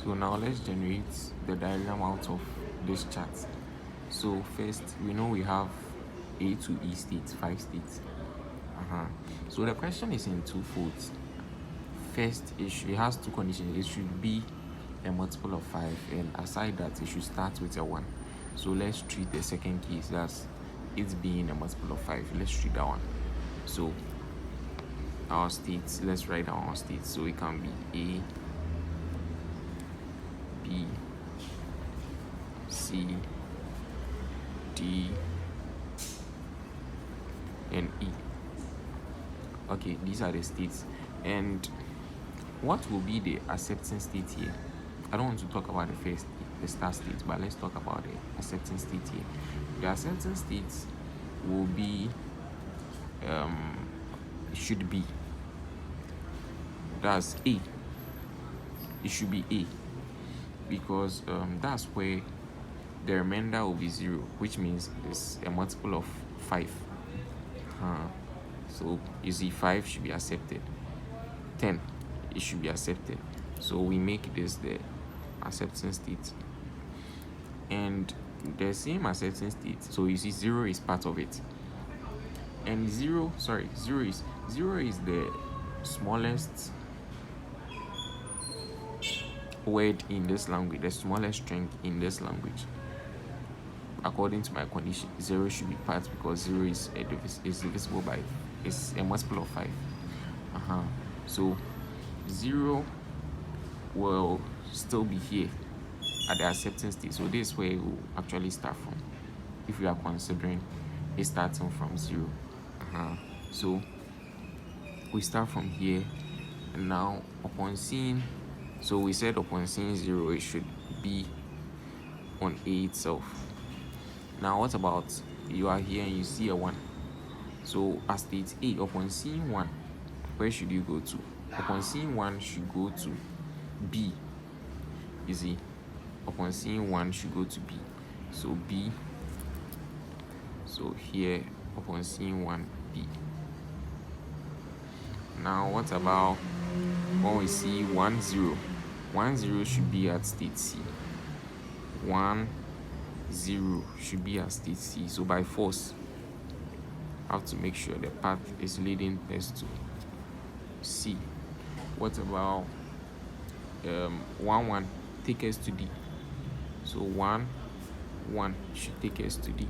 So now let's generate the diagram out of this chart. So first, we know we have A to E states, 5 states. So the question is in two folds. First, it has two conditions. It should be a multiple of 5, and aside that, it should start with a 1. So let's treat the second case, that's it being a multiple of 5. Let's treat that one. So our states, let's write down our states. So it can be A, B, C, D, and E. Okay, these are the states. And what will be the accepting state here? I don't want to talk about the start state, but let's talk about the accepting state here. The accepting state will be should be, that's A. It should be A, because that's where the remainder will be 0, which means it's a multiple of 5. So you see, 5 should be accepted, 10, it should be accepted. So we make this the accepting state, and the same accepting state, so you see 0 is part of it, and 0 is the smallest word in this language, the smallest string in this language. According to my condition, 0 should be part, because 0 is divisible by, it's a multiple of 5. So 0 will still be here at the accepting state. So this is where we will actually start from, if we are considering it starting from 0. So we start from here, and now upon seeing, so we said upon seeing 0, it should be on A itself. Now what about, you are here and you see a 1? So as state A, upon seeing 1, where should you go to? Upon seeing 1, should go to B. You see, upon seeing 1, should go to B. So B. So here, upon seeing 1, B. Now what about when we see 1, 0? 1, 0 should be at state C. 1, 0 should be at state C. So by force, I have to make sure the path is leading us to C. What about 1, 1 take us to D? So 1, 1 should take us to D.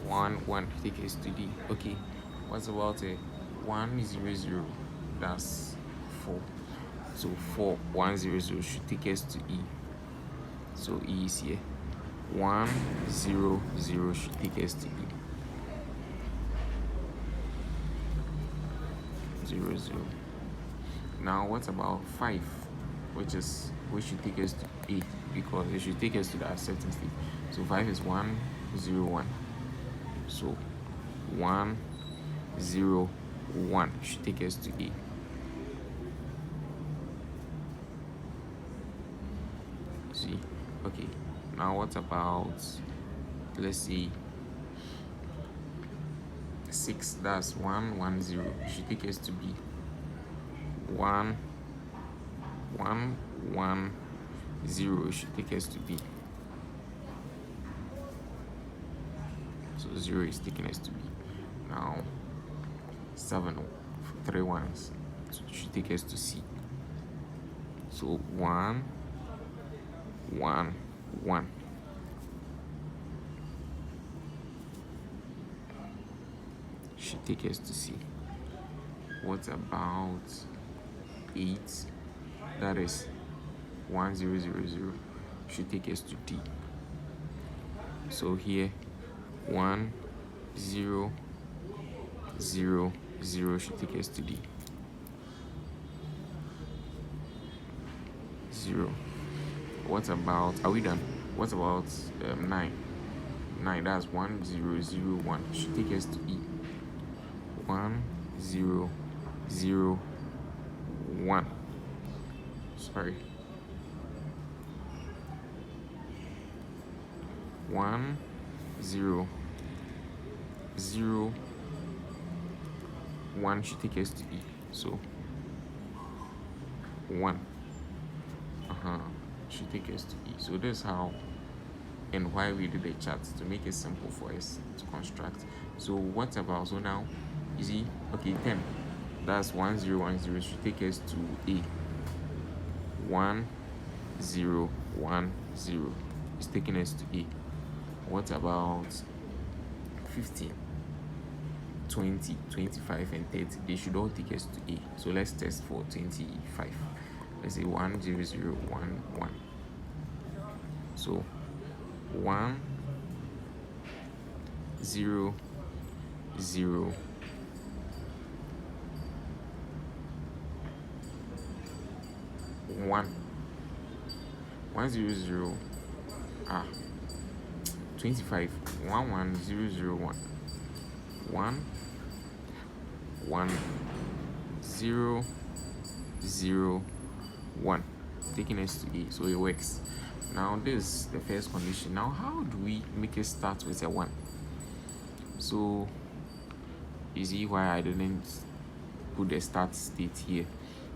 1, 1 take us to D. Okay, what about 1, 0, 0? That's 4. So 4, 1, 0, 0 should take us to E. So E is here. 1, 0, 0 should take us to E. 0, 0. Now what about 5, which should take us to A, because it should take us to the accepting state. So 5 is 1, 0, 1. So 1, 0, 1 should take us to A. See, okay. Now what about, let's see, 6? That's 1, 1, 0 should take us to B. 1, 1, 1, 0 should take us to B. So 0 is taking us to B. Now 7, 3 ones should take us to C. So 1, 1, 1 should take us to C. What about 8? That is 1, 0, 0, 0 should take us to D. So here 1, 0, 0, 0 should take us to D. 0. What about, are we done? What about 9? 9, that's 1, 0, 0, 1 should take us to E. 1, 0, 0, 1. Sorry. 1, 0, 0, 1 should take us to E. So 1 should take us to E. So this is how and why we do the chart, to make it simple for us to construct. So what about, so now you see, okay, 10, that's 1 0 1 0 should take us to A. 1 0 1 0 is taking us to A. What about 15, 20, 25 and 30? They should all take us to A. So let's test for 25. Let's say 1 0 0 1 1. So 1 0 0 1 1 0 0 25 1 1 0 0 1 1 1 0 0 1, taking us to A. So it works. Now this is the first condition. Now how do we make it start with a 1? So you see why I didn't put the start state here,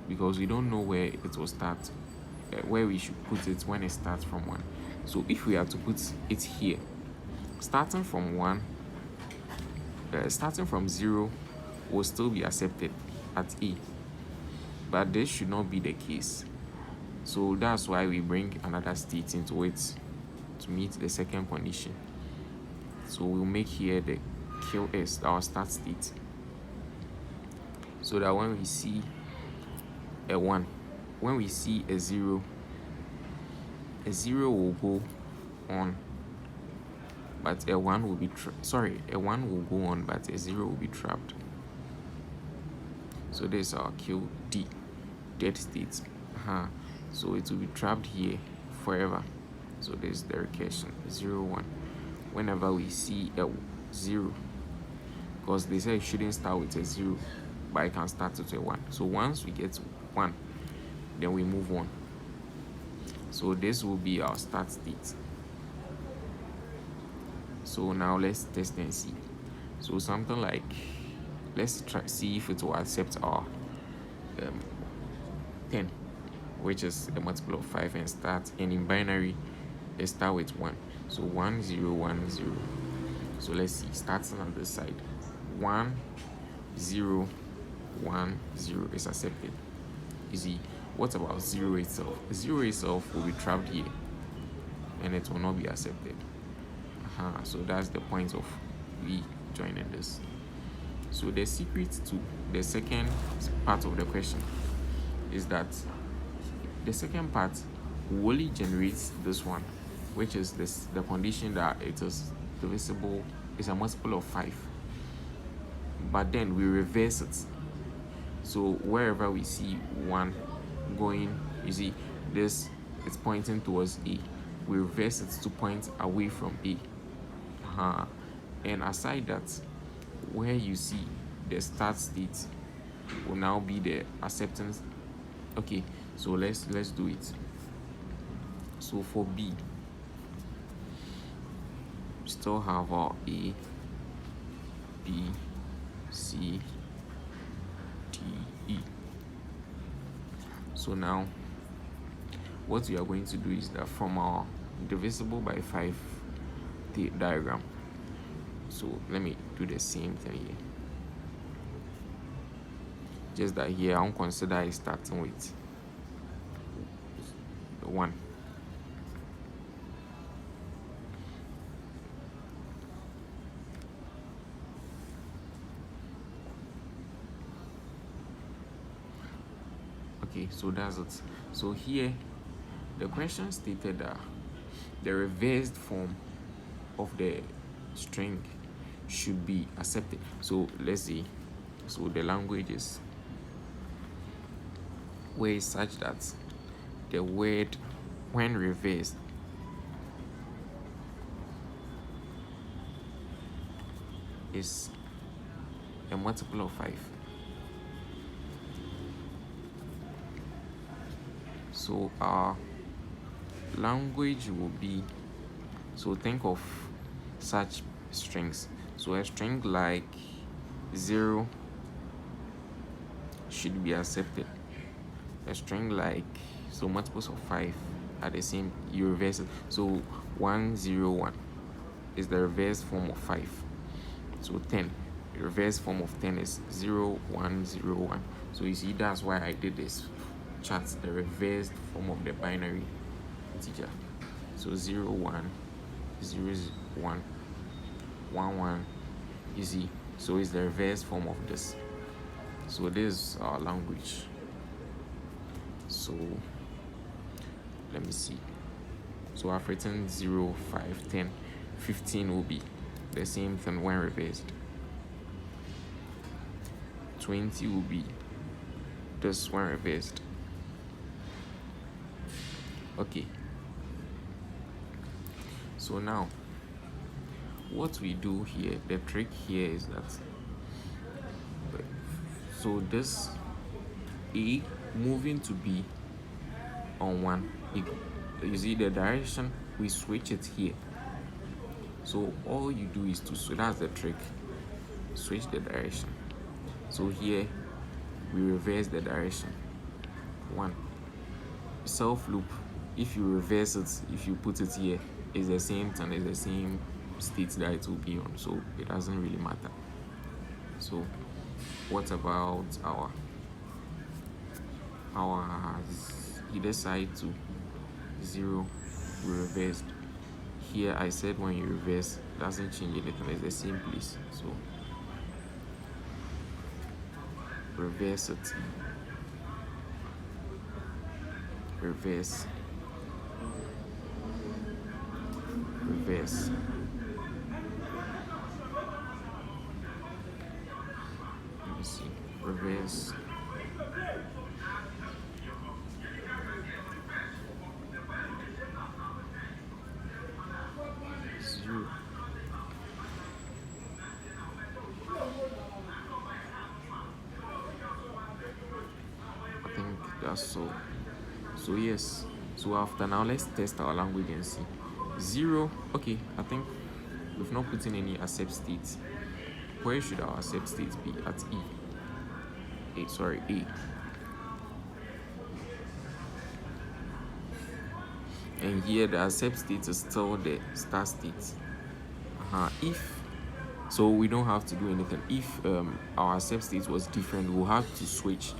because we don't know where it will start, where we should put it when it starts from 1. So if we have to put it here, starting from 1, starting from 0 will still be accepted at A, but this should not be the case. So that's why we bring another state into it to meet the second condition. So we'll make here the QS, our start state, so that when we see a 1, when we see a 0 will go on, but a 1 will be a 1 will go on, but a 0 will be trapped. So this is our QD, dead state. So it will be trapped here forever. So this is the recursion 0 1. Whenever we see a 0, because they say it shouldn't start with a 0, but it can start with a 1. So once we get 1, then we move on. So this will be our start state. So now let's test and see. So something like, let's see if it will accept our 10, which is a multiple of 5, and start, and in binary it start with 1. So 1 0 1 0. So let's see, starting on this side, 1 0 1 0 is accepted. You see, what about 0 itself? 0 itself will be trapped here and it will not be accepted. So that's the point of we joining this. So the secret to the second part of the question is that the second part will only generate this one, which is the condition that it is divisible, is a multiple of 5. But then we reverse it. So wherever we see 1 going, you see this is pointing towards A. We reverse it to point away from A. And aside that, where you see the start state will now be the acceptance. Okay, so let's do it. So for B, we still have our A, B, C, D, E. So now what we are going to do is that from our divisible by 5 diagram, so let me do the same thing here, just that here I won't consider it starting with 1. Okay, so that's it. So here the question stated that the reversed form of the string should be accepted. So let's see, so the language is way such that the word when reversed is a multiple of 5. So our language will be, so think of such strings. So a string like 0 should be accepted. A string like, so multiples of 5 are the same, you reverse it. So 101 is the reverse form of 5. So 10, the reverse form of 10 is 0101. So you see, that's why I did this chart, the reversed form of the binary integer. So 01, 01, 11, you see. So it's the reverse form of this. So this is our language. So let me see. So I've written 0, 5, 10, 15 will be the same thing when reversed. 20 will be this when reversed. Okay. So now, what we do here, the trick here is that, so this A moving to B on 1, you see the direction, we switch it here. So all you do is so that's the trick, switch the direction. So here we reverse the direction. 1 self loop, if you reverse it, if you put it here, it's the same thing, it's the same state that it will be on, so it doesn't really matter. So what about our either side to 0, we reversed. Here I said when you reverse, doesn't change anything, it's the same place. So reverse it, reverse, reverse. Let me see, reverse, I think that's so. So yes, so after now let's test our language and see. 0, okay, I think we've not put in any accept states. Where should our accept states be? At A. And here the accept state is still the start state. If so, we don't have to do anything. If our accept state was different, we'll have to switch.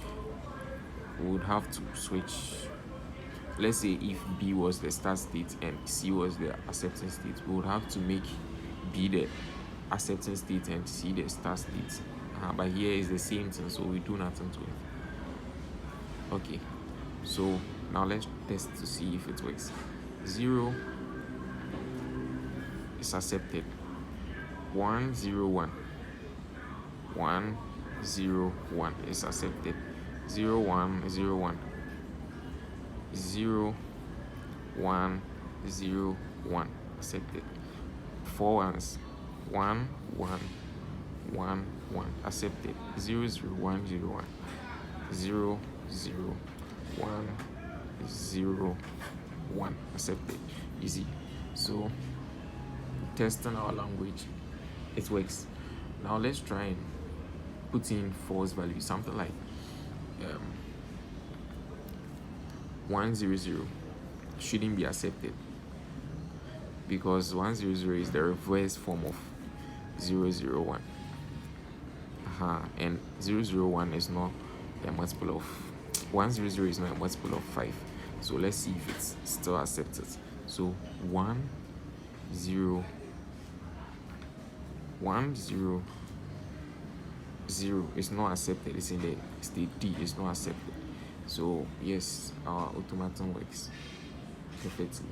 We would have to switch. Let's say if B was the start state and C was the acceptance state, we would have to make B the acceptance state and C the start state. But here is the same thing, so we do nothing to it. Okay, so now let's test to see if it works. 0 is accepted. 101. 101 is accepted. 0101. 0101 accepted. 4 ones. 1111 accepted. 00101. 00101 accepted. Easy. So testing our language, it works. Now let's try and put in false value, something like 100 shouldn't be accepted because 100 is the reverse form of 001. And 001 is not a multiple of 100 is not a multiple of 5. So let's see if it's still accepted. So 100 is not accepted. It's in the state D, it's not accepted. So yes, our automaton works perfectly.